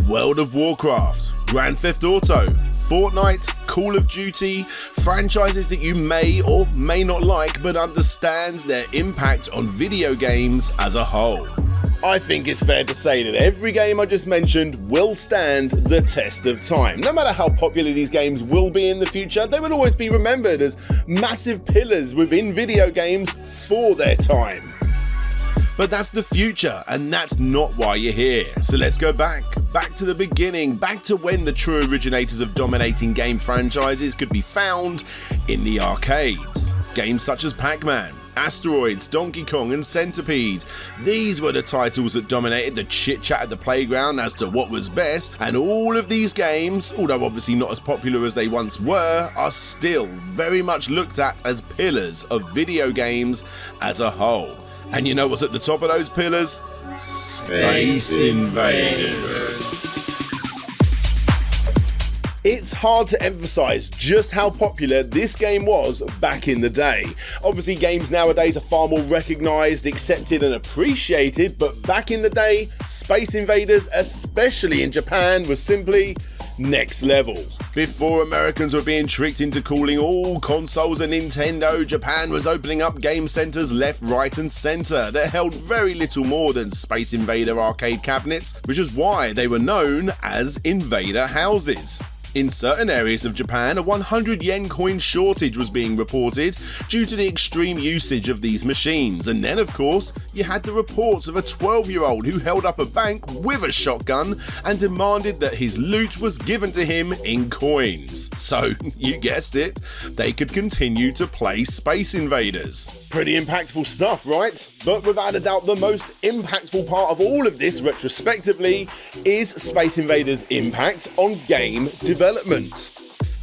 World of Warcraft, Grand Theft Auto, Fortnite, Call of Duty, franchises that you may or may not like but understand their impact on video games as a whole. I think it's fair to say that every game I just mentioned will stand the test of time. No matter how popular these games will be in the future, they will always be remembered as massive pillars within video games for their time. But that's the future, and that's not why you're here. So let's go back to the beginning, back to when the true originators of dominating game franchises could be found in the arcades. Games such as Pac-Man, Asteroids, Donkey Kong and Centipede. These were the titles that dominated the chit-chat at the playground as to what was best, and all of these games, although obviously not as popular as they once were, are still very much looked at as pillars of video games as a whole. And you know what's at the top of those pillars? Space Invaders. It's hard to emphasize just how popular this game was back in the day. Obviously, games nowadays are far more recognized, accepted and appreciated, but back in the day, Space Invaders, especially in Japan, was simply next level. Before Americans were being tricked into calling all consoles a Nintendo, Japan was opening up game centers left, right and center that held very little more than Space Invader arcade cabinets, which is why they were known as Invader houses. In certain areas of Japan, a 100 yen coin shortage was being reported due to the extreme usage of these machines. And then, of course, you had the reports of a 12-year-old who held up a bank with a shotgun and demanded that his loot was given to him in coins. So, you guessed it, they could continue to play Space Invaders. Pretty impactful stuff, right? But without a doubt, the most impactful part of all of this, retrospectively, is Space Invaders' impact on game development.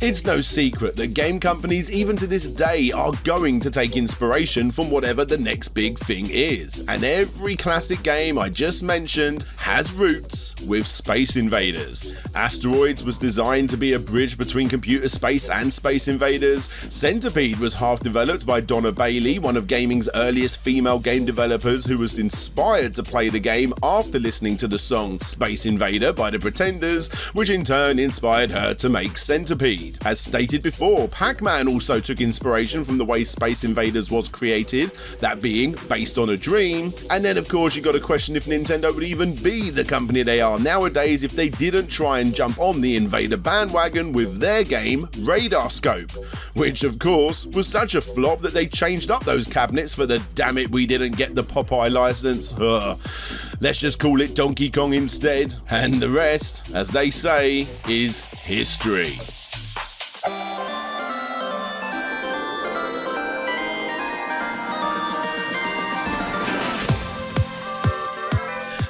It's no secret that game companies even to this day are going to take inspiration from whatever the next big thing is, and every classic game I just mentioned has roots with Space Invaders. Asteroids was designed to be a bridge between computer space and Space Invaders. Centipede was half developed by Donna Bailey, one of gaming's earliest female game developers who was inspired to play the game after listening to the song Space Invader by the Pretenders, which in turn inspired her to make Centipede. As stated before, Pac-Man also took inspiration from the way Space Invaders was created, that being based on a dream. And then of course you got to question if Nintendo would even be the company they are nowadays if they didn't try and jump on the Invader bandwagon with their game Radar Scope, which of course was such a flop that they changed up those cabinets for the damn it we didn't get the Popeye license. Let's just call it Donkey Kong instead, and the rest, as they say, is history.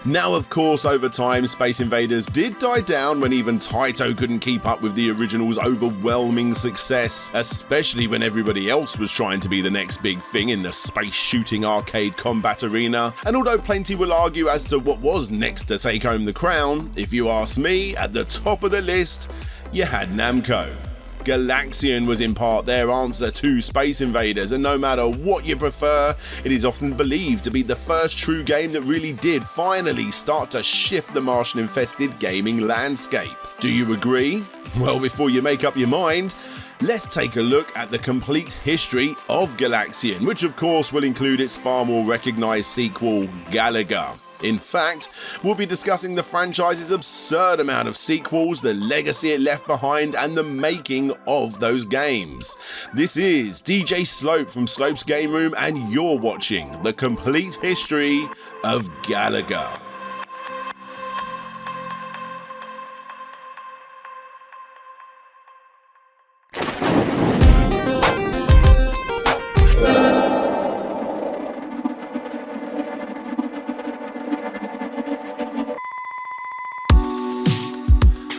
Now, of course, over time, Space Invaders did die down when even Taito couldn't keep up with the original's overwhelming success, especially when everybody else was trying to be the next big thing in the space shooting arcade combat arena. And although plenty will argue as to what was next to take home the crown, if you ask me, at the top of the list, you had Namco. Galaxian was in part their answer to Space Invaders, and no matter what you prefer, it is often believed to be the first true game that really did finally start to shift the Martian-infested gaming landscape. Do you agree? Well, before you make up your mind, let's take a look at the complete history of Galaxian, which of course will include its far more recognised sequel, Galaga. In fact, we'll be discussing the franchise's absurd amount of sequels, the legacy it left behind, and the making of those games. This is DJ Slope from Slope's Game Room, and you're watching the complete history of Galaga.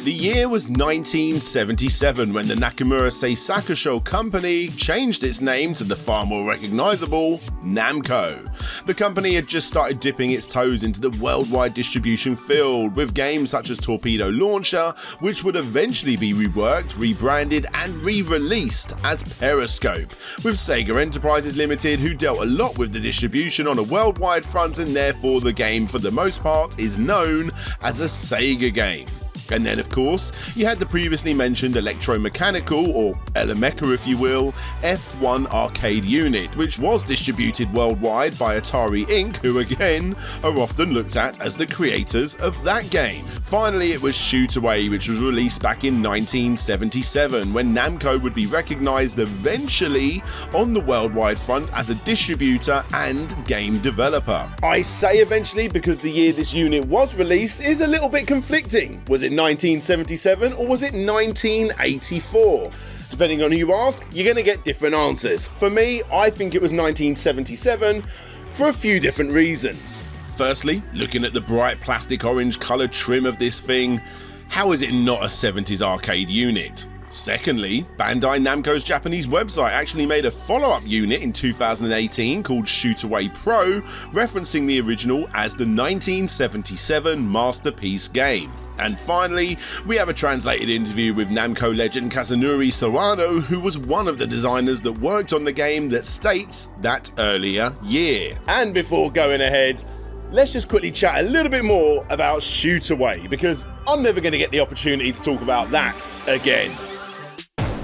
The year was 1977 when the Nakamura Seisakusho company changed its name to the far more recognisable Namco. The company had just started dipping its toes into the worldwide distribution field with games such as Torpedo Launcher, which would eventually be reworked, rebranded and re-released as Periscope, with Sega Enterprises Limited, who dealt a lot with the distribution on a worldwide front, and therefore the game for the most part is known as a Sega game. And then of course, you had the previously mentioned electromechanical, or Elemecha if you will, F1 arcade unit, which was distributed worldwide by Atari Inc., who again are often looked at as the creators of that game. Finally, it was Shoot Away, which was released back in 1977, when Namco would be recognised eventually on the worldwide front as a distributor and game developer. I say eventually because the year this unit was released is a little bit conflicting. Was it 1977 or was it 1984? Depending on who you ask, you're going to get different answers. For me, I think it was 1977 for a few different reasons. Firstly, looking at the bright plastic orange colour trim of this thing, how is it not a 70s arcade unit? Secondly, Bandai Namco's Japanese website actually made a follow-up unit in 2018 called Shoot Away Pro, referencing the original as the 1977 masterpiece game. And finally, we have a translated interview with Namco legend Kazunori Sawano, who was one of the designers that worked on the game that states that earlier year. And before going ahead, let's just quickly chat a little bit more about Shoot Away, because I'm never going to get the opportunity to talk about that again.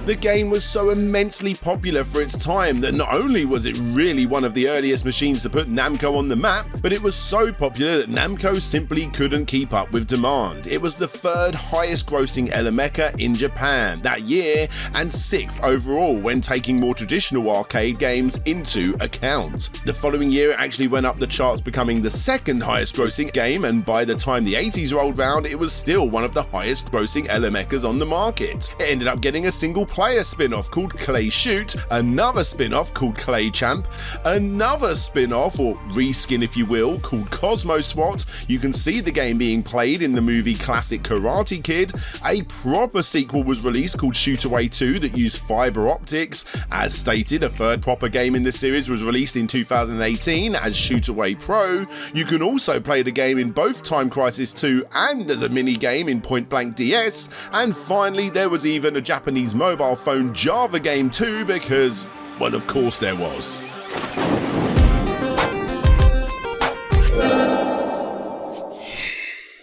The game was so immensely popular for its time that not only was it really one of the earliest machines to put Namco on the map, but it was so popular that Namco simply couldn't keep up with demand. It was the third highest grossing Elemecha in Japan that year, and sixth overall when taking more traditional arcade games into account. The following year it actually went up the charts, becoming the second highest grossing game, and by the time the 80s rolled round it was still one of the highest grossing Elemechas on the market. It ended up getting a single player spin-off called Clay Shoot, another spin-off called Clay Champ, another spin-off, or reskin if you will, called Cosmo SWAT. You can see the game being played in the movie classic Karate Kid. A proper sequel was released called Shoot Away 2 that used fiber optics. As stated, a third proper game in the series was released in 2018 as Shoot Away Pro. You can also play the game in both Time Crisis 2 and as a mini game in Point Blank DS. And finally, there was even a Japanese mobile phone Java game too, because, well, of course there was.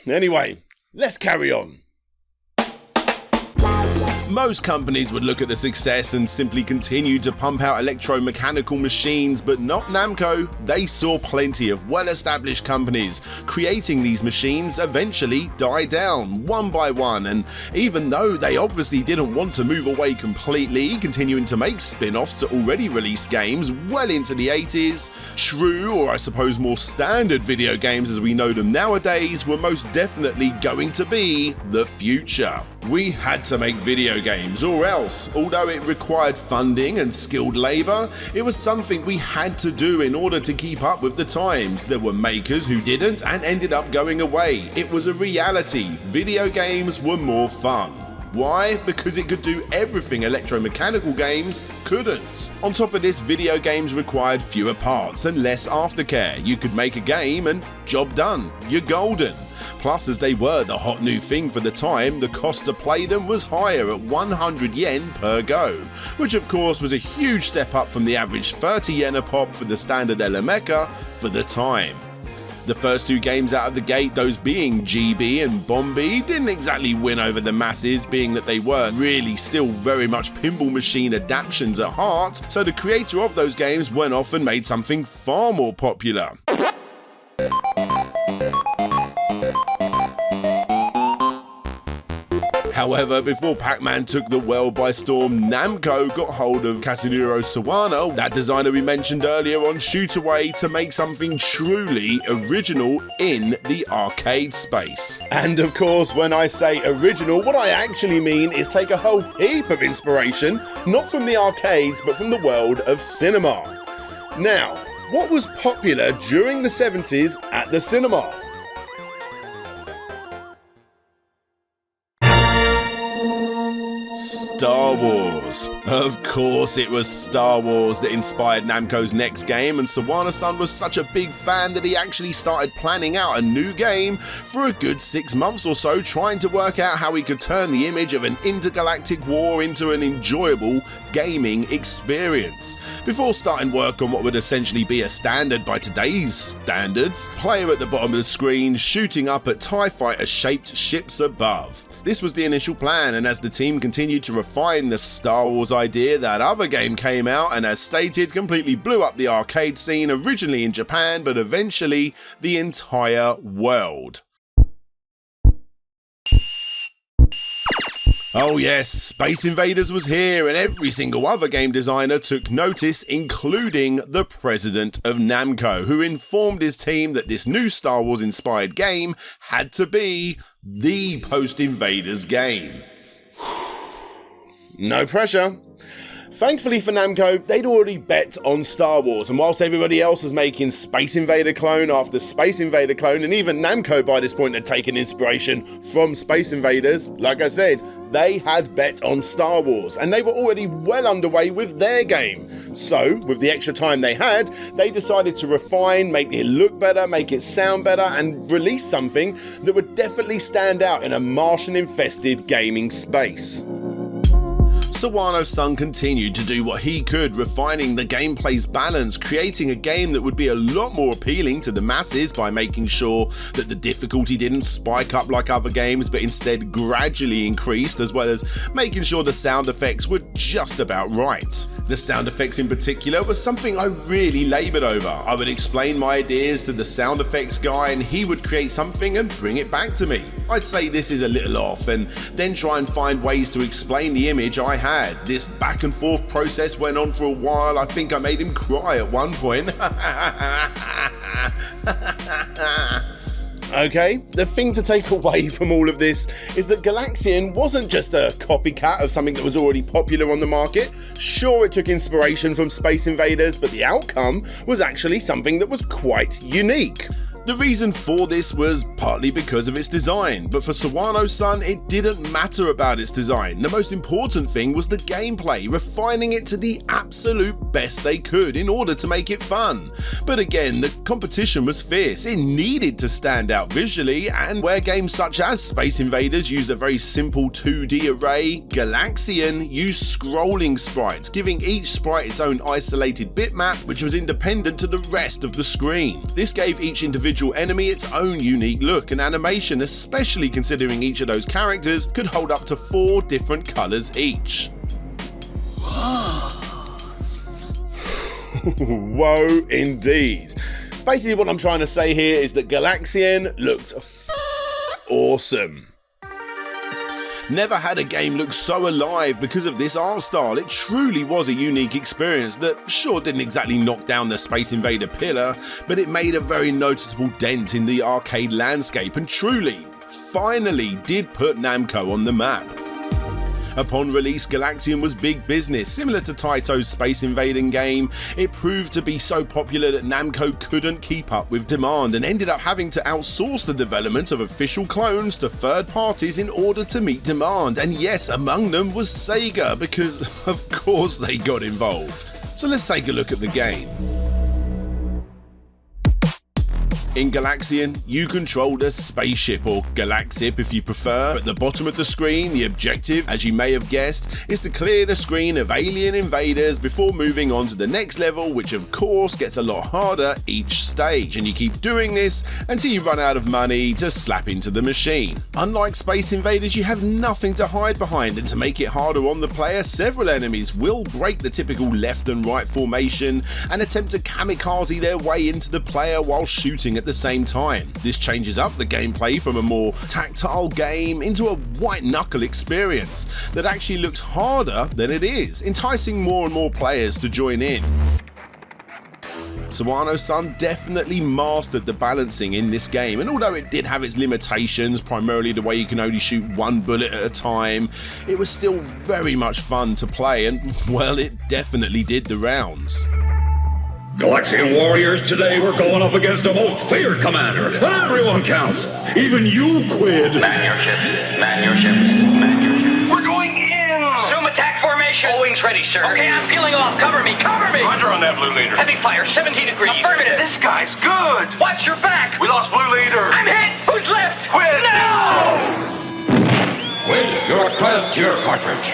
Anyway, let's carry on. Most companies would look at the success and simply continue to pump out electromechanical machines, but not Namco. They saw plenty of well-established companies creating these machines eventually die down one by one, and even though they obviously didn't want to move away completely, continuing to make spin-offs to already released games well into the 80s, true, or I suppose more standard video games as we know them nowadays, were most definitely going to be the future. We had to make video games, or else, although it required funding and skilled labour, it was something we had to do in order to keep up with the times. There were makers who didn't and ended up going away. It was a reality. Video games were more fun. Why? Because it could do everything electromechanical games couldn't. On top of this, video games required fewer parts and less aftercare. You could make a game and job done. You're golden. Plus, as they were the hot new thing for the time, the cost to play them was higher at 100 yen per go, which of course was a huge step up from the average 30 yen a pop for the standard Elemecha for the time. The first two games out of the gate, those being GB and Bombi, didn't exactly win over the masses, being that they were really still very much pinball machine adaptations at heart, so the creator of those games went off and made something far more popular. However, before Pac-Man took the world by storm, Namco got hold of Kazunori Sawano, that designer we mentioned earlier on Shoot Away, to make something truly original in the arcade space. And of course, when I say original, what I actually mean is take a whole heap of inspiration, not from the arcades, but from the world of cinema. Now, what was popular during the 70s at the cinema? Star Wars. Of course it was Star Wars that inspired Namco's next game, and Sawano-san was such a big fan that he actually started planning out a new game for a good 6 months or so, trying to work out how he could turn the image of an intergalactic war into an enjoyable gaming experience. Before starting work on what would essentially be a standard by today's standards, player at the bottom of the screen shooting up at TIE fighter shaped ships above. This was the initial plan, and as the team continued to refine the Star Wars idea, that other game came out and, as stated, completely blew up the arcade scene, originally in Japan but eventually the entire world. Oh yes, Space Invaders was here, and every single other game designer took notice, including the president of Namco, who informed his team that this new Star Wars inspired game had to be the post-Invaders game. No pressure. Thankfully for Namco, they'd already bet on Star Wars, and whilst everybody else was making Space Invader clone after Space Invader clone, and even Namco by this point had taken inspiration from Space Invaders, like I said, they had bet on Star Wars, and they were already well underway with their game. So, with the extra time they had, they decided to refine, make it look better, make it sound better, and release something that would definitely stand out in a Martian-infested gaming space. Sawano-san continued to do what he could, refining the gameplay's balance, creating a game that would be a lot more appealing to the masses by making sure that the difficulty didn't spike up like other games but instead gradually increased, as well as making sure the sound effects were just about right. The sound effects in particular was something I really laboured over. I would explain my ideas to the sound effects guy and he would create something and bring it back to me. I'd say this is a little off and then try and find ways to explain the image I had. This back and forth process went on for a while. I think I made him cry at one point. Okay, the thing to take away from all of this is that Galaxian wasn't just a copycat of something that was already popular on the market. Sure, it took inspiration from Space Invaders, but the outcome was actually something that was quite unique. The reason for this was partly because of its design, but for Sawano-san it didn't matter about its design. The most important thing was the gameplay, refining it to the absolute best they could in order to make it fun. But again, the competition was fierce, it needed to stand out visually, and where games such as Space Invaders used a very simple 2D array, Galaxian used scrolling sprites, giving each sprite its own isolated bitmap which was independent to the rest of the screen. This gave each individual enemy its own unique look and animation, especially considering each of those characters could hold up to 4 different colours each. Whoa, indeed. Basically what I'm trying to say here is that Galaxian looked awesome. Never had a game look so alive because of this art style. It truly was a unique experience that sure didn't exactly knock down the Space Invader pillar, but it made a very noticeable dent in the arcade landscape and truly, finally did put Namco on the map. Upon release, Galaxian was big business. Similar to Taito's space invading game, it proved to be so popular that Namco couldn't keep up with demand and ended up having to outsource the development of official clones to third parties in order to meet demand. And yes, among them was Sega, because of course they got involved. So let's take a look at the game. In Galaxian, you controlled a spaceship, or Galaxip if you prefer. At the bottom of the screen, the objective, as you may have guessed, is to clear the screen of alien invaders before moving on to the next level, which of course gets a lot harder each stage, and you keep doing this until you run out of money to slap into the machine. Unlike Space Invaders, you have nothing to hide behind, and to make it harder on the player, several enemies will break the typical left and right formation and attempt to kamikaze their way into the player while shooting at the same time. This changes up the gameplay from a more tactile game into a white knuckle experience that actually looks harder than it is, enticing more and more players to join in. Sawano-san definitely mastered the balancing in this game, and although it did have its limitations, primarily the way you can only shoot one bullet at a time, it was still very much fun to play, and well, it definitely did the rounds. Galaxian warriors, today we're going up against the most feared commander, and everyone counts. Even you, Quid. Man your ships, man your ships, man your ships. We're going in! Assume it position. All wings ready, sir. Okay, I'm peeling off. Cover me, cover me. Roger on that, Blue Leader. Heavy fire, 17 degrees. Affirmative. This guy's good. Watch your back. We lost Blue Leader. I'm hit. Who's left? Quit. No! Quid, you're credit to your cartridge.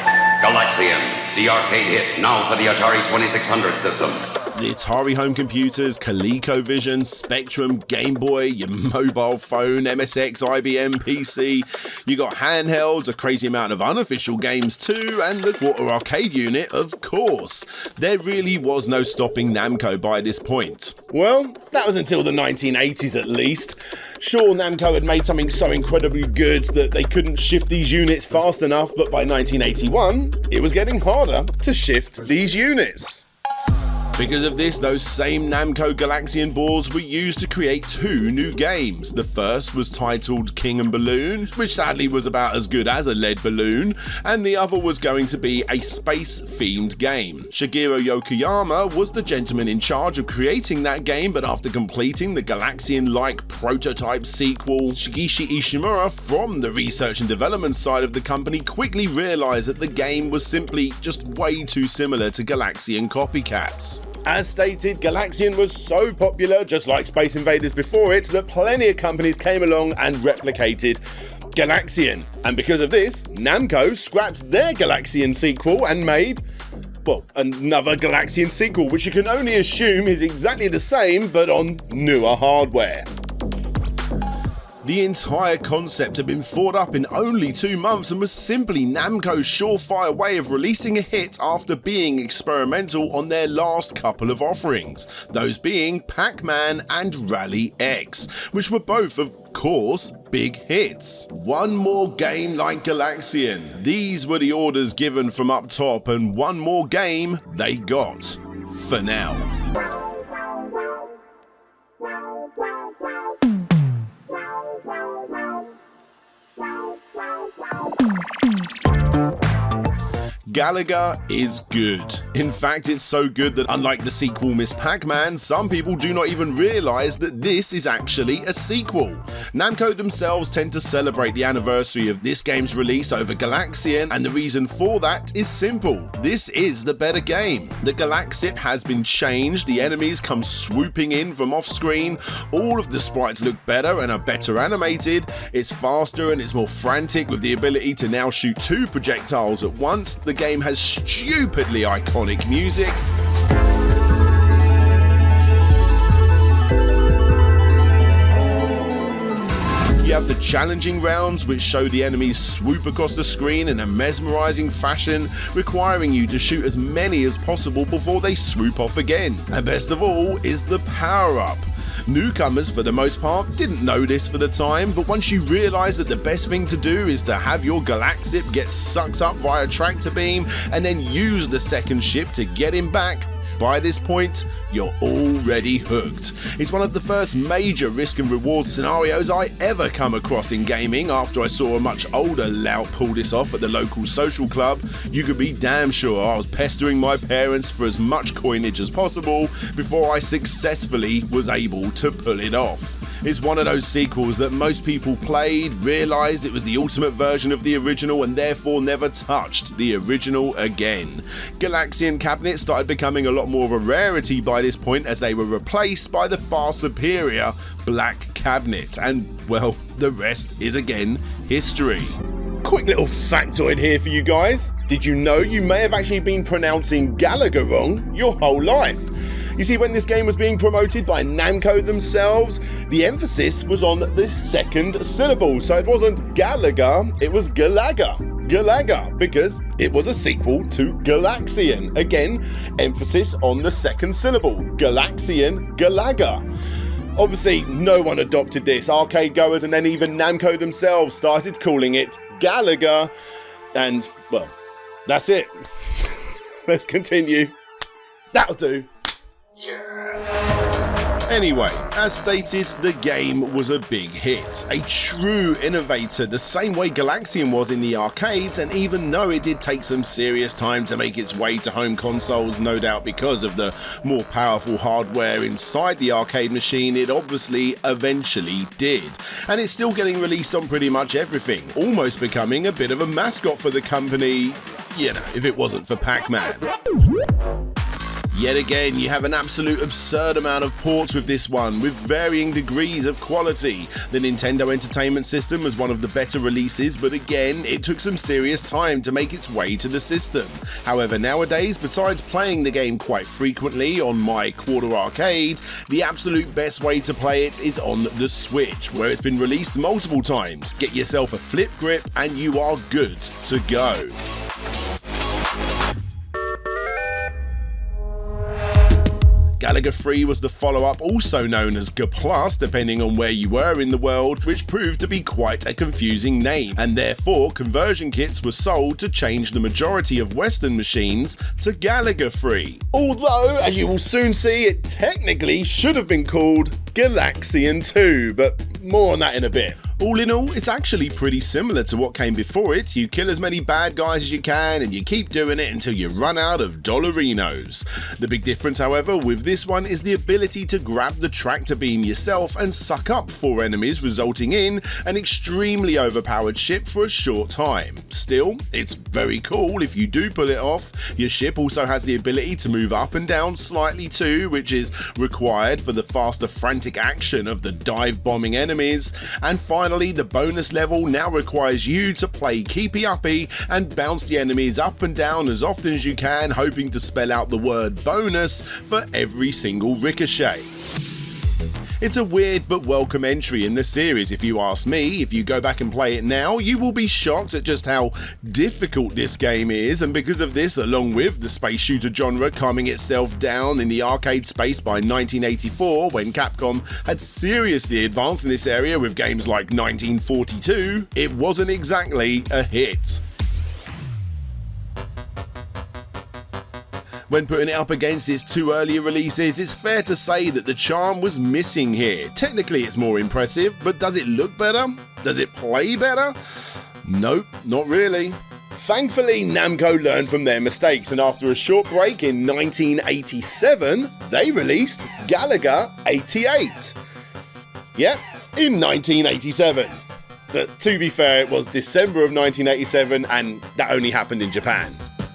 Galaxian, the arcade hit, now for the Atari 2600 system. The Atari home computers, ColecoVision, Spectrum, Game Boy, your mobile phone, MSX, IBM, PC. You got handhelds, a crazy amount of unofficial games too, and the quarter arcade unit, of course. There really was no stopping Namco by this point. Well, that was until the 1980s at least. Sure, Namco had made something so incredibly good that they couldn't shift these units fast enough, but by 1981, it was getting harder to shift these units. Because of this, those same Namco Galaxian boards were used to create two new games. The first was titled King and Balloon, which sadly was about as good as a lead balloon, and the other was going to be a space-themed game. Shigeru Yokoyama was the gentleman in charge of creating that game, but after completing the Galaxian-like prototype sequel, Shigeshi Ishimura from the research and development side of the company quickly realized that the game was simply just way too similar to Galaxian copycats. As stated, Galaxian was so popular, just like Space Invaders before it, that plenty of companies came along and replicated Galaxian. And because of this, Namco scrapped their Galaxian sequel and made, well, another Galaxian sequel, which you can only assume is exactly the same, but on newer hardware. The entire concept had been thought up in only 2 months and was simply Namco's surefire way of releasing a hit after being experimental on their last couple of offerings, those being Pac-Man and Rally X, which were both, of course, big hits. One more game like Galaxian. These were the orders given from up top, and one more game they got. For now. Galaga is good. In fact, it's so good that unlike the sequel Miss Pac-Man, some people do not even realise that this is actually a sequel. Namco themselves tend to celebrate the anniversary of this game's release over Galaxian, and the reason for that is simple. This is the better game. The Galaxip has been changed, the enemies come swooping in from off-screen, all of the sprites look better and are better animated, it's faster and it's more frantic with the ability to now shoot 2 projectiles at once. The game has stupidly iconic music. You have the challenging rounds, which show the enemies swoop across the screen in a mesmerizing fashion, requiring you to shoot as many as possible before they swoop off again. And best of all is the power-up. Newcomers, for the most part, didn't know this for the time, but once you realise that the best thing to do is to have your Galaxip get sucked up via tractor beam and then use the second ship to get him back, by this point, you're already hooked. It's one of the first major risk and reward scenarios I ever come across in gaming. After I saw a much older lout pull this off at the local social club, you could be damn sure I was pestering my parents for as much coinage as possible before I successfully was able to pull it off. It's one of those sequels that most people played, realised it was the ultimate version of the original, and therefore never touched the original again. Galaxian cabinets started becoming a lot more of a rarity by this point, as they were replaced by the far superior Black Cabinet, and well, the rest is again history. Quick little factoid here for you guys. Did you know you may have actually been pronouncing Galaga wrong your whole life? You see, when this game was being promoted by Namco themselves, the emphasis was on the second syllable. So it wasn't Galaga, it was Galaga. Galaga, because it was a sequel to Galaxian. Again, emphasis on the second syllable. Galaxian, Galaga. Obviously, no one adopted this. Arcade goers and then even Namco themselves started calling it Galaga. And, well, that's it. Let's continue. That'll do. Anyway, as stated, the game was a big hit, a true innovator the same way Galaxian was in the arcades, and even though it did take some serious time to make its way to home consoles, no doubt because of the more powerful hardware inside the arcade machine, it obviously eventually did. And it's still getting released on pretty much everything, almost becoming a bit of a mascot for the company. you know, if it wasn't for Pac-Man. Yet again, you have an absolute absurd amount of ports with this one, with varying degrees of quality. The Nintendo Entertainment System was one of the better releases, but again, it took some serious time to make its way to the system. However, nowadays, besides playing the game quite frequently on my quarter arcade, the absolute best way to play it is on the Switch, where it's been released multiple times. Get yourself a flip grip and you are good to go. Galaga 3 was the follow-up, also known as Gaplus, depending on where you were in the world, which proved to be quite a confusing name, and therefore conversion kits were sold to change the majority of Western machines to Galaga 3. Although, as you will soon see, it technically should have been called Galaxian 2, but more on that in a bit. All in all, it's actually pretty similar to what came before it. You kill as many bad guys as you can and you keep doing it until you run out of dollarinos. The big difference, however, with this one is the ability to grab the tractor beam yourself and suck up 4 enemies, resulting in an extremely overpowered ship for a short time. Still, it's very cool if you do pull it off. Your ship also has the ability to move up and down slightly too, which is required for the faster frantic action of the dive bombing enemies. And finally, the bonus level now requires you to play keepy uppy and bounce the enemies up and down as often as you can, hoping to spell out the word bonus for every single ricochet. It's a weird but welcome entry in the series if you ask me. If you go back and play it now, you will be shocked at just how difficult this game is, and because of this, along with the space shooter genre calming itself down in the arcade space by 1984, when Capcom had seriously advanced in this area with games like 1942, it wasn't exactly a hit. When putting it up against its 2 earlier releases, it's fair to say that the charm was missing here. Technically it's more impressive, but does it look better? Does it play better? Nope, not really. Thankfully, Namco learned from their mistakes, and after a short break in 1987, they released Galaga 88. Yep, in 1987. But to be fair, it was December of 1987, and that only happened in Japan.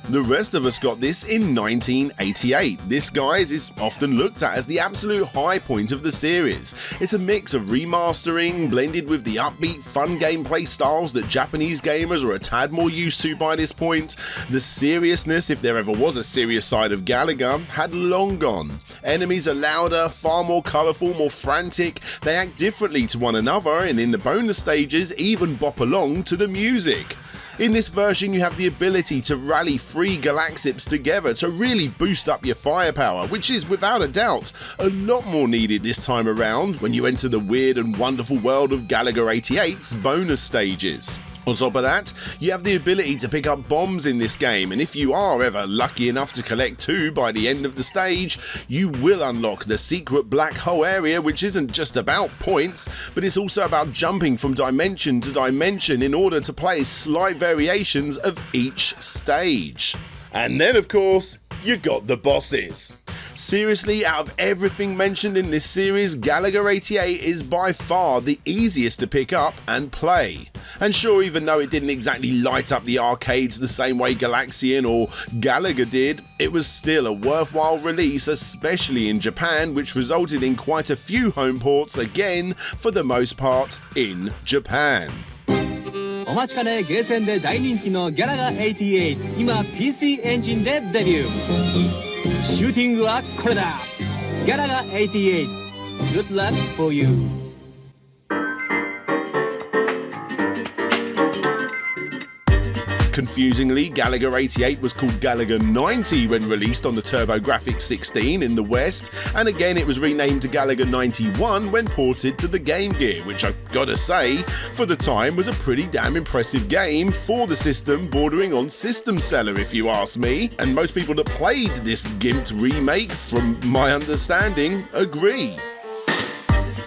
The rest of us got this in 1988. This, guys, is often looked at as the absolute high point of the series. It's a mix of remastering blended with the upbeat, fun gameplay styles that Japanese gamers are a tad more used to by this point. The seriousness, if there ever was a serious side of Galaga, had long gone. Enemies are louder, far more colourful, more frantic. They act differently to one another, and in the bonus stages even bop along to the music. In this version, you have the ability to rally 3 Galaxips together to really boost up your firepower, which is without a doubt a lot more needed this time around when you enter the weird and wonderful world of Galaga 88's bonus stages. On top of that, you have the ability to pick up bombs in this game, and if you are ever lucky enough to collect 2 by the end of the stage, you will unlock the secret black hole area, which isn't just about points, but it's also about jumping from dimension to dimension in order to play slight variations of each stage. And then, of course, you got the bosses. Seriously, out of everything mentioned in this series, Galaga 88 is by far the easiest to pick up and play. And sure, even though it didn't exactly light up the arcades the same way Galaxian or Galaga did, it was still a worthwhile release, especially in Japan, which resulted in quite a few home ports, again, for the most part, in Japan. お待ちかねゲーセンで大人気のギャラガ88、今 PC エンジンでデビュー。シューティングはこれだ。ギャラガ88。Good luck for you. Confusingly, Galaga 88 was called Galaga 90 when released on the TurboGrafx 16 in the West, and again it was renamed to Galaga 91 when ported to the Game Gear, which I've gotta say, for the time was a pretty damn impressive game for the system, bordering on system seller if you ask me, and most people that played this gimped remake, from my understanding, agree.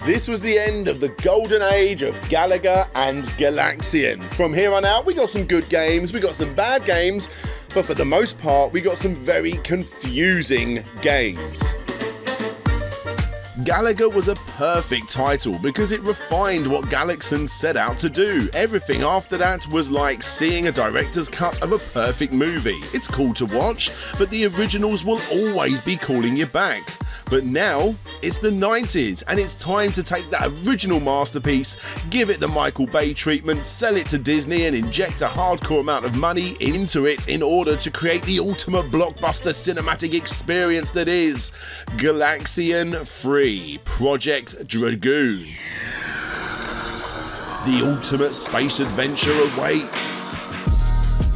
This was the end of the golden age of Galaga and Galaxian. From here on out, we got some good games, we got some bad games, but for the most part, we got some very confusing games. Galaga was a perfect title because it refined what Galaxian set out to do. Everything after that was like seeing a director's cut of a perfect movie. It's cool to watch, but the originals will always be calling you back. But now, it's the 90s, and it's time to take that original masterpiece, give it the Michael Bay treatment, sell it to Disney, and inject a hardcore amount of money into it in order to create the ultimate blockbuster cinematic experience that is Galaxian 3 Project Dragoon. The ultimate space adventure awaits.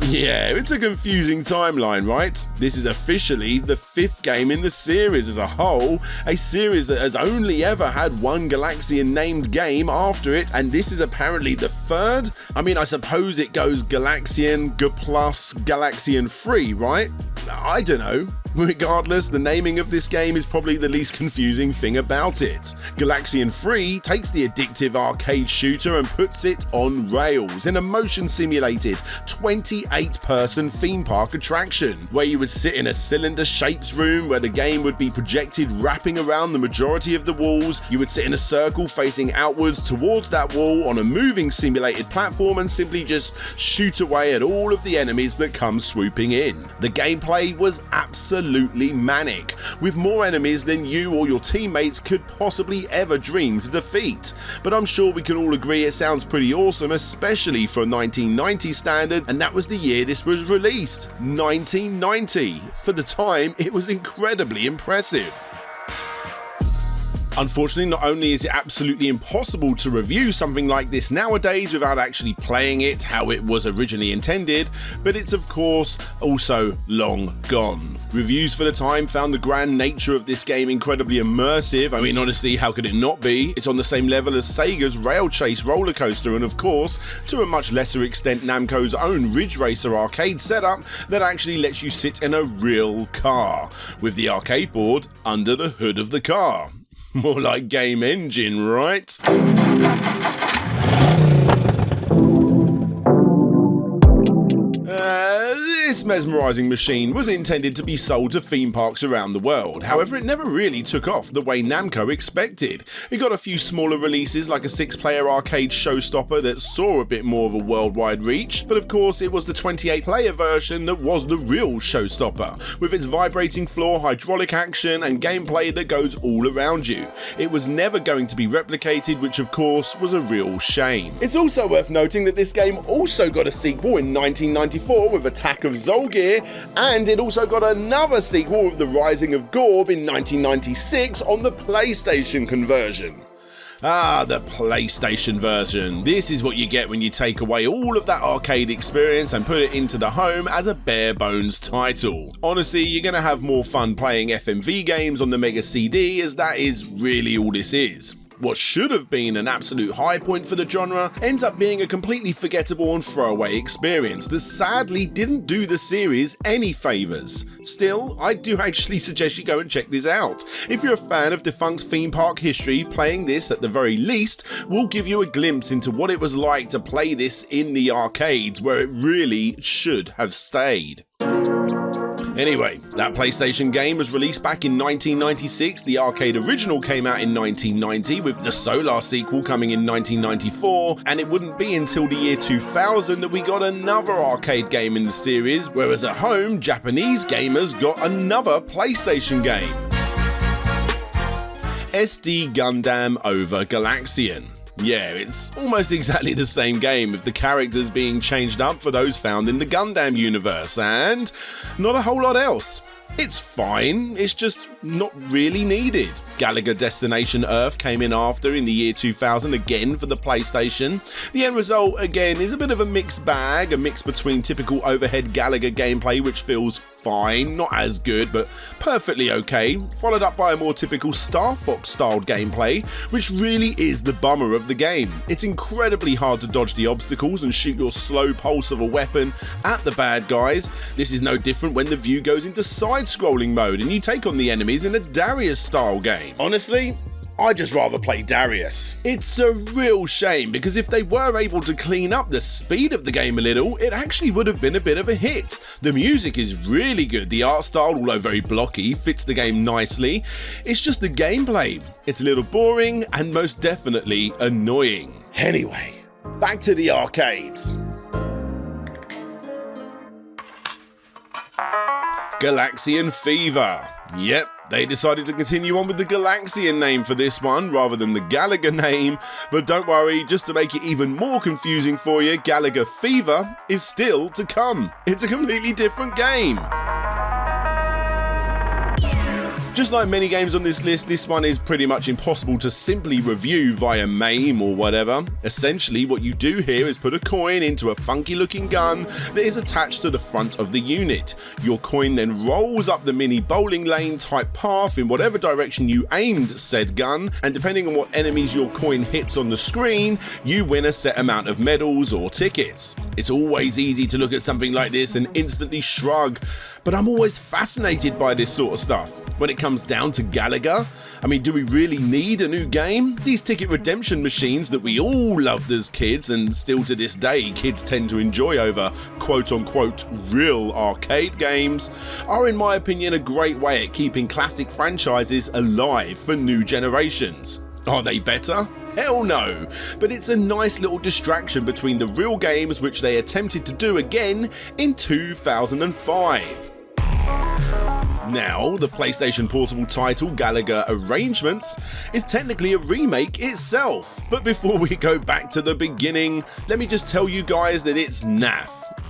Yeah, it's a confusing timeline, right? This is officially the 5th game in the series as a whole, a series that has only ever had one Galaxian named game after it, and this is apparently the 3rd? I mean, I suppose it goes Galaxian, Gaplus, Galaxian 3, right? I don't know. Regardless, the naming of this game is probably the least confusing thing about it. Galaxian 3 takes the addictive arcade shooter and puts it on rails in a motion simulated 28-person theme park attraction, where you would sit in a cylinder-shaped room where the game would be projected wrapping around the majority of the walls. You would sit in a circle facing outwards towards that wall on a moving simulated platform and simply just shoot away at all of the enemies that come swooping in. The gameplay was absolutely manic, with more enemies than you or your teammates could possibly ever dream to defeat. But I'm sure we can all agree it sounds pretty awesome, especially for a 1990 standard, and that was the year this was released, 1990. For the time, it was incredibly impressive. Unfortunately, not only is it absolutely impossible to review something like this nowadays without actually playing it how it was originally intended, but it's of course also long gone. Reviews for the time found the grand nature of this game incredibly immersive. I mean, honestly, how could it not be? It's on the same level as Sega's Rail Chase roller coaster, and of course, to a much lesser extent, Namco's own Ridge Racer arcade setup that actually lets you sit in a real car, with the arcade board under the hood of the car. More like game engine, right? This mesmerising machine was intended to be sold to theme parks around the world. However, it never really took off the way Namco expected. It got a few smaller releases like a 6-player arcade showstopper that saw a bit more of a worldwide reach, but of course it was the 28-player version that was the real showstopper, with its vibrating floor, hydraulic action and gameplay that goes all around you. It was never going to be replicated, which of course was a real shame. It's also worth noting that this game also got a sequel in 1994 with Attack of Zolgir, and it also got another sequel with The Rising of Gorb in 1996 on the PlayStation conversion. Ah, the PlayStation version. This is what you get when you take away all of that arcade experience and put it into the home as a bare bones title. Honestly, you're gonna have more fun playing FMV games on the Mega CD, as that is really all this is. What should have been an absolute high point for the genre ends up being a completely forgettable and throwaway experience that sadly didn't do the series any favours. Still, I do actually suggest you go and check this out. If you're a fan of defunct theme park history, playing this at the very least will give you a glimpse into what it was like to play this in the arcades where it really should have stayed. Anyway, that PlayStation game was released back in 1996, the arcade original came out in 1990, with the Solar sequel coming in 1994, and it wouldn't be until the year 2000 that we got another arcade game in the series, whereas at home, Japanese gamers got another PlayStation game. SD Gundam over Galaxian. Yeah, it's almost exactly the same game, with the characters being changed up for those found in the Gundam universe, and not a whole lot else. It's fine, it's just not really needed. Galaga Destination Earth came in after in the year 2000 again for the PlayStation. The end result again is a bit of a mixed bag, a mix between typical overhead Galaga gameplay which feels fine, not as good but perfectly okay, followed up by a more typical Star Fox styled gameplay which really is the bummer of the game. It's incredibly hard to dodge the obstacles and shoot your slow pulse of a weapon at the bad guys. This is no different when the view goes into side-scrolling mode and you take on the enemies in a Darius style game. Honestly, I'd just rather play Darius. It's a real shame because if they were able to clean up the speed of the game a little, it actually would have been a bit of a hit. The music is really good, the art style, although very blocky, fits the game nicely. It's just the gameplay. It's a little boring and most definitely annoying. Anyway, back to the arcades. Galaxian Fever. Yep, they decided to continue on with the Galaxian name for this one rather than the Galaga name, but don't worry, just to make it even more confusing for you, Galaga Fever is still to come. It's a completely different game. Just like many games on this list, this one is pretty much impossible to simply review via MAME or whatever. Essentially, what you do here is put a coin into a funky looking gun that is attached to the front of the unit. Your coin then rolls up the mini bowling lane type path in whatever direction you aimed said gun, and depending on what enemies your coin hits on the screen, you win a set amount of medals or tickets. It's always easy to look at something like this and instantly shrug, but I'm always fascinated by this sort of stuff. When it comes down to Galaga, I mean, do we really need a new game? These ticket redemption machines that we all loved as kids and still to this day kids tend to enjoy over quote-unquote real arcade games are in my opinion a great way at keeping classic franchises alive for new generations. Are they better? Hell no, but it's a nice little distraction between the real games which they attempted to do again in 2005. Now, the PlayStation Portable title Galaga Arrangements is technically a remake itself, but before we go back to the beginning, let me just tell you guys that it's naff.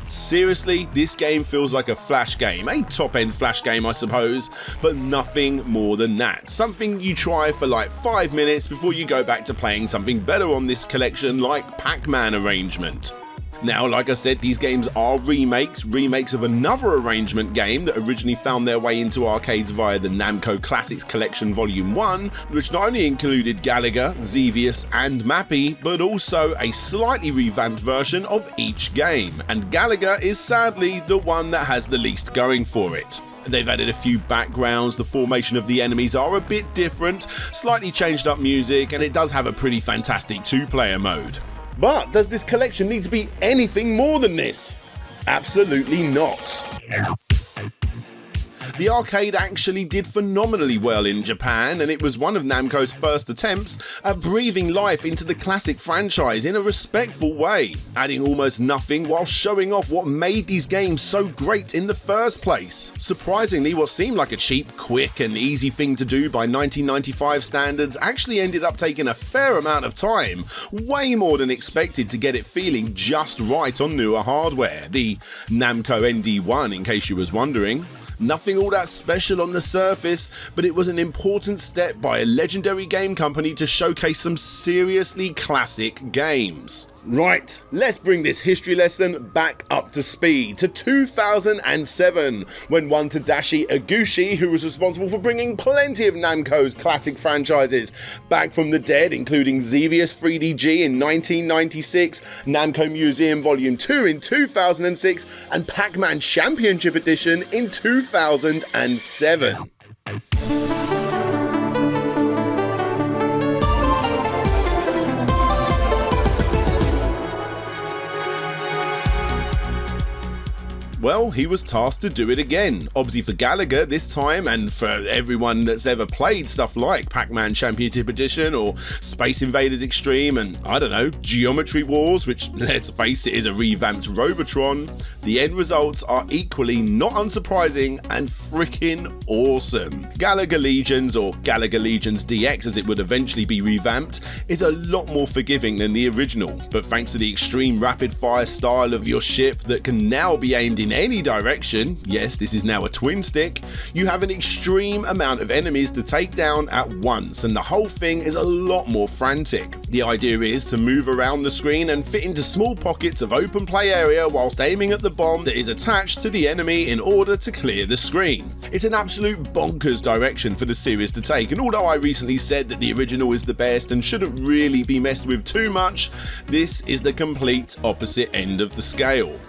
Seriously, this game feels like a flash game, a top-end flash game I suppose, but nothing more than that. Something you try for like 5 minutes before you go back to playing something better on this collection like Pac-Man Arrangement. Now, like I said, these games are remakes of another arrangement game that originally found their way into arcades via the Namco Classics Collection Volume 1, which not only included Galaga, Xevious and Mappy, but also a slightly revamped version of each game, and Galaga is sadly the one that has the least going for it. They've added a few backgrounds, the formation of the enemies are a bit different, slightly changed up music, and it does have a pretty fantastic 2-player mode. But does this collection need to be anything more than this? Absolutely not. The arcade actually did phenomenally well in Japan, and it was one of Namco's first attempts at breathing life into the classic franchise in a respectful way, adding almost nothing while showing off what made these games so great in the first place. Surprisingly, what seemed like a cheap, quick and easy thing to do by 1995 standards actually ended up taking a fair amount of time, way more than expected to get it feeling just right on newer hardware, the Namco ND1 in case you was wondering. Nothing all that special on the surface, but it was an important step by a legendary game company to showcase some seriously classic games. Right, let's bring this history lesson back up to speed to 2007, when one Tadashi Iguchi, who was responsible for bringing plenty of Namco's classic franchises back from the dead, including Xevious 3DG in 1996, Namco Museum Volume 2 in 2006, and Pac-Man Championship Edition in 2007. Well, he was tasked to do it again, obviously for Galaga this time, and for everyone that's ever played stuff like Pac-Man Championship Edition or Space Invaders Extreme and, I don't know, Geometry Wars, which, let's face it, is a revamped Robotron. The end results are equally not unsurprising and freaking awesome. Galaga Legions, or Galaga Legions DX as it would eventually be revamped, is a lot more forgiving than the original, but thanks to the extreme rapid fire style of your ship that can now be aimed in any direction, yes, this is now a twin stick, you have an extreme amount of enemies to take down at once, and the whole thing is a lot more frantic. The idea is to move around the screen and fit into small pockets of open play area whilst aiming at the bomb that is attached to the enemy in order to clear the screen. It's an absolute bonkers direction for the series to take, and although I recently said that the original is the best and shouldn't really be messed with too much, this is the complete opposite end of the scale.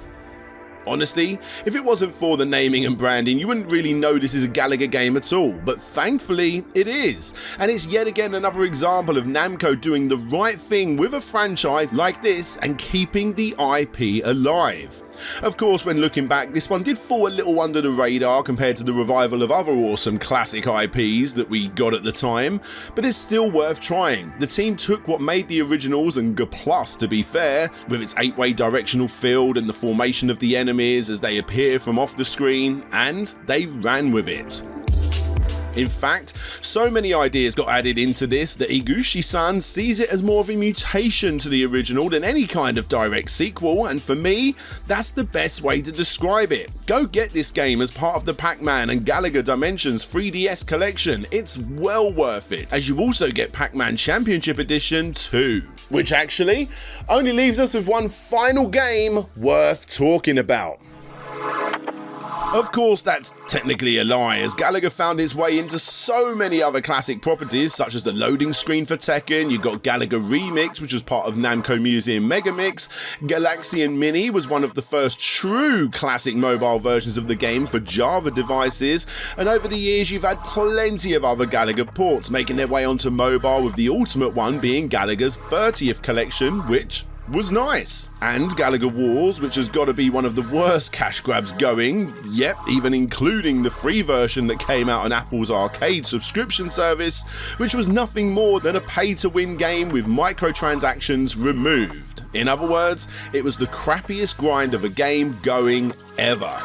Honestly, if it wasn't for the naming and branding, you wouldn't really know this is a Galaga game at all, but thankfully it is. And it's yet again another example of Namco doing the right thing with a franchise like this and keeping the IP alive. Of course, when looking back, this one did fall a little under the radar compared to the revival of other awesome classic IPs that we got at the time, but it's still worth trying. The team took what made the originals and Gaplus, to be fair, with its 8-way directional field and the formation of the enemies as they appear from off the screen, and they ran with it. In fact, so many ideas got added into this that Iguchi-san sees it as more of a mutation to the original than any kind of direct sequel, and for me, that's the best way to describe it. Go get this game as part of the Pac-Man and Galaga Dimensions 3DS collection, it's well worth it, as you also get Pac-Man Championship Edition too. Which actually only leaves us with one final game worth talking about. Of course, that's technically a lie, as Galaga found its way into so many other classic properties, such as the loading screen for Tekken. You got Galaga Remix, which was part of Namco Museum Megamix. Galaxian Mini was one of the first true classic mobile versions of the game for Java devices, and over the years you've had plenty of other Galaga ports making their way onto mobile, with the ultimate one being Galaga's 30th collection, which was nice. And Galaga Wars, which has got to be one of the worst cash grabs going, yep, even including the free version that came out on Apple's arcade subscription service, which was nothing more than a pay-to-win game with microtransactions removed. In other words, it was the crappiest grind of a game going ever.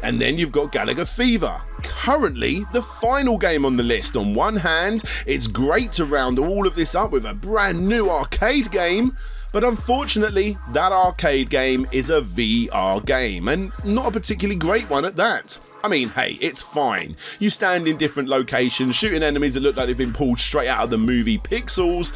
And then you've got Galaga Fever, currently the final game on the list. On one hand, it's great to round all of this up with a brand new arcade game, but unfortunately that arcade game is a VR game, and not a particularly great one at that. I mean, hey, it's fine. You stand in different locations, shooting enemies that look like they've been pulled straight out of the movie Pixels,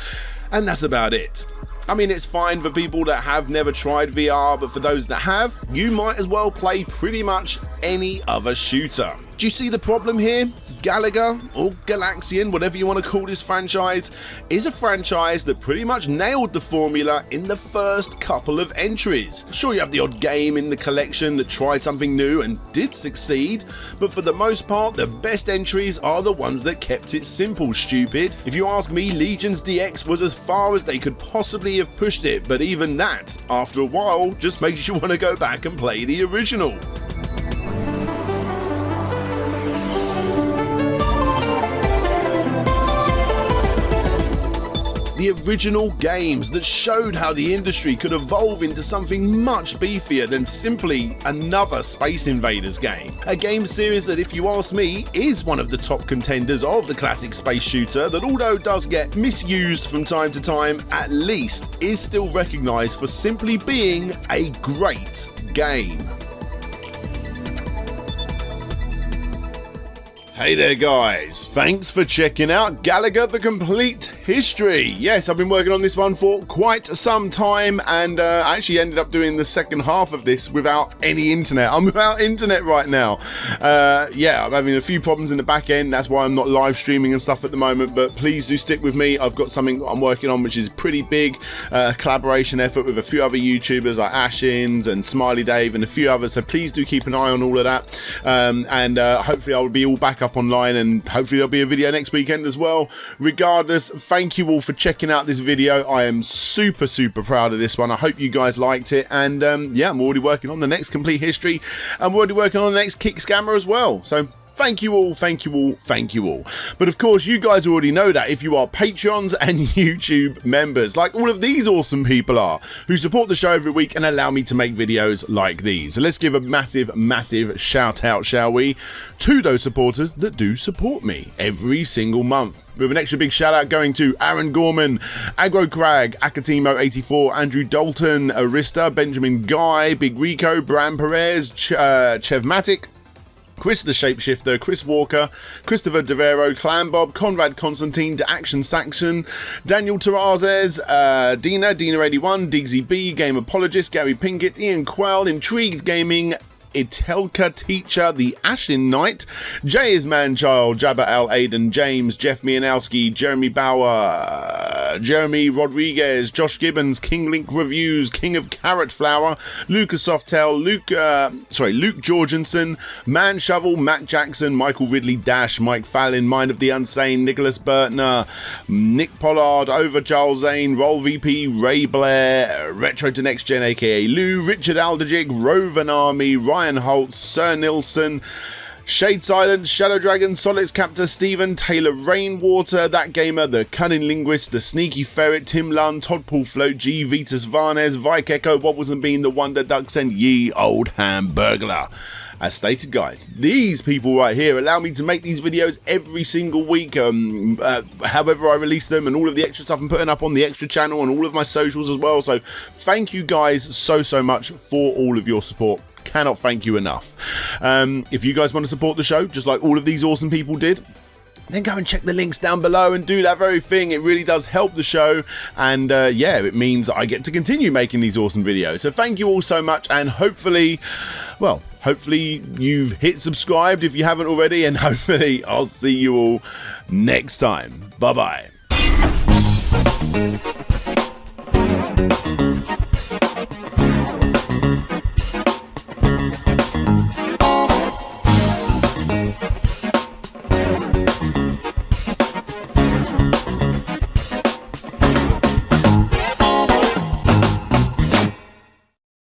and that's about it. I mean, it's fine for people that have never tried VR, but for those that have, you might as well play pretty much any other shooter. Do you see the problem here? Galaga, or Galaxian, whatever you want to call this franchise, is a franchise that pretty much nailed the formula in the first couple of entries. Sure, you have the odd game in the collection that tried something new and did succeed, but for the most part, the best entries are the ones that kept it simple, stupid. If you ask me, Legions DX was as far as they could possibly have pushed it, but even that, after a while, just makes you want to go back and play the original. The original games that showed how the industry could evolve into something much beefier than simply another Space Invaders game. A game series that, if you ask me, is one of the top contenders of the classic space shooter that, although does get misused from time to time, at least is still recognised for simply being a great game. Hey there guys, thanks for checking out Galaga The Complete History. Yes, I've been working on this one for quite some time, and I actually ended up doing the second half of this without any internet. I'm without internet right now. Yeah, I'm having a few problems in the back end, that's why I'm not live streaming and stuff at the moment, but please do stick with me. I've got something I'm working on which is pretty big, collaboration effort with a few other YouTubers like Ashins and Smiley Dave and a few others, so please do keep an eye on all of that, and hopefully I'll be all back up online, and hopefully there'll be a video next weekend as well. Regardless, thank you all for checking out this video. I am super proud of this one. I hope you guys liked it, and yeah, I'm already working on the next Complete History. I'm already working on the next Kick Scammer as well, so thank you all, thank you all, thank you all. But of course, you guys already know that if you are Patreons and YouTube members, like all of these awesome people are, who support the show every week and allow me to make videos like these. So let's give a massive shout out, shall we, to those supporters that do support me every single month. With an extra big shout out going to Aaron Gorman, Agro Crag, Akatimo84, Andrew Dalton, Arista, Benjamin Guy, Big Rico, Bram Perez, Chevmatic, Chris the Shapeshifter, Chris Walker, Christopher Devero, Clan Bob, Conrad Constantine, The Action Saxon, Daniel Terrazes, Dina81, Diggsy B, Game Apologist, Gary Pinkett, Ian Quell, Intrigued Gaming, Itelka Teacher, The Ashen Knight, Jay is Manchild, Jabba Al Aiden, James, Jeff Mianowski, Jeremy Bauer, Jeremy Rodriguez, Josh Gibbons, King Link Reviews, King of Carrot Flower, Lucas Softel, Luke Jorgensen, Man Shovel, Matt Jackson, Michael Ridley Dash, Mike Fallon, Mind of the Unsane, Nicholas Bertner, Nick Pollard, Over Charles Zane, Roll VP, Ray Blair, Retro to Next Gen aka Lou, Richard Aldejig, Rovan Army, Ryan Holtz, Sir Nilsson, Shade Silence, Shadow Dragon, Solids Captor, Stephen, Taylor Rainwater, That Gamer, The Cunning Linguist, The Sneaky Ferret, Tim Lund, Todd Paul Float, G, Vitus Varnes, Vike Echo, Wobbles and Bean, The Wonder Ducks, and Ye Old Hamburglar. As stated, guys, these people right here allow me to make these videos every single week, however I release them, and all of the extra stuff I'm putting up on the extra channel and all of my socials as well. So thank you guys so much for all of your support. Cannot thank you enough. If you guys want to support the show, just like all of these awesome people did, then go and check the links down below and do that very thing. It really does help the show, and yeah, it means I get to continue making these awesome videos. So thank you all so much, and hopefully you've hit subscribed if you haven't already, and hopefully I'll see you all next time. Bye bye.